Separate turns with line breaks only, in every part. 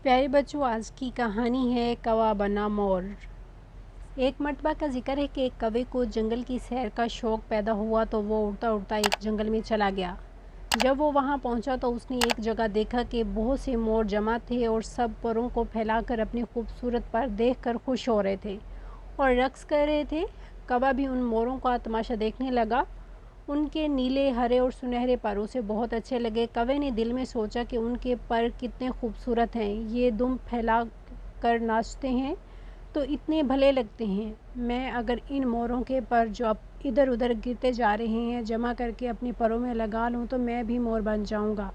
प्यारे बच्चों, आज की कहानी है कौवा बना मोर। एक मर्तबा का जिक्र है कि एक कौवे को जंगल की सैर का शौक़ पैदा हुआ तो वो उड़ता उड़ता एक जंगल में चला गया। जब वो वहाँ पहुँचा तो उसने एक जगह देखा कि बहुत से मोर जमा थे और सब परों को फैलाकर अपनी खूबसूरत पर देखकर खुश हो रहे थे और रक़्स कर रहे थे। कौवा भी उन मोरों का तमाशा देखने लगा। उनके नीले, हरे और सुनहरे परों से बहुत अच्छे लगे। कौवे ने दिल में सोचा कि उनके पर कितने खूबसूरत हैं, ये दुम फैला कर नाचते हैं तो इतने भले लगते हैं। मैं अगर इन मोरों के पर जो अब इधर उधर गिरते जा रहे हैं जमा करके अपने परों में लगा लूँ तो मैं भी मोर बन जाऊँगा।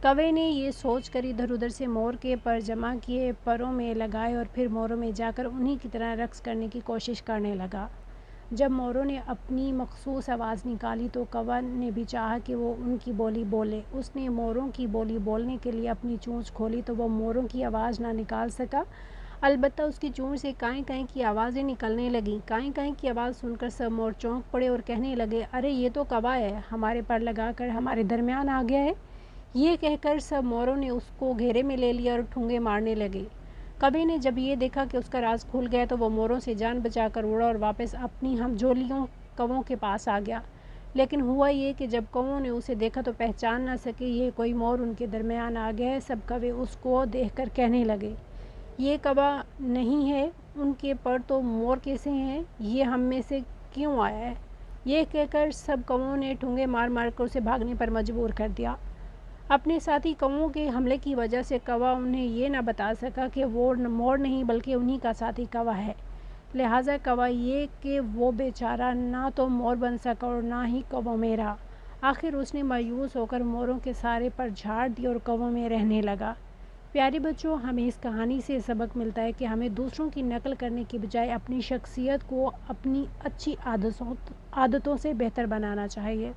कौवे ने ये सोच कर इधर उधर से मोर के पर जमा किए, परों में लगाए और फिर मोरों में जाकर उन्हीं की तरह रक़्स करने की कोशिश करने लगा। जब मोरों ने अपनी मखसूस आवाज़ निकाली तो कौवा ने भी चाहा कि वो उनकी बोली बोले। उसने मोरों की बोली बोलने के लिए अपनी चोंच खोली तो वो मोरों की आवाज़ ना निकाल सका। अलबत्ता उसकी चोंच से काई काई की आवाज़ें निकलने लगीं। काई काई की आवाज़ सुनकर सब मोर चौंक पड़े और कहने लगे, अरे ये तो कौवा है, हमारे पर लगाकर हमारे दरमियान आ गया है। ये कहकर सब मोरों ने उसको घेरे में ले लिया और ठूंगे मारने लगे। कौवे ने जब ये देखा कि उसका राज खुल गया तो वो मोरों से जान बचाकर उड़ा और वापस अपनी हमजोलियों कौवों के पास आ गया। लेकिन हुआ ये कि जब कौवों ने उसे देखा तो पहचान ना सके ये कोई मोर उनके दरमियान आ गया है। सब कौवे उसको देखकर कहने लगे, ये कौवा नहीं है, उनके पर तो मोर कैसे हैं, ये हम में से क्यों आया है। ये कहकर सब कौवों ने ठूंगे मार मार कर उसे भागने पर मजबूर कर दिया। अपने साथी कौवों के हमले की वजह से कौवा उन्हें ये ना बता सका कि वो मोर नहीं बल्कि उन्हीं का साथी कौवा है। लिहाजा कौवा ये कि वो बेचारा ना तो मोर बन सका और ना ही कौवों में रहा। आखिर उसने मायूस होकर मोरों के सारे पर झाड़ दिए और कौवों में रहने लगा। प्यारे बच्चों, हमें इस कहानी से सबक मिलता है कि हमें दूसरों की नकल करने की बजाय अपनी शख्सियत को अपनी अच्छी आदतों से बेहतर बनाना चाहिए।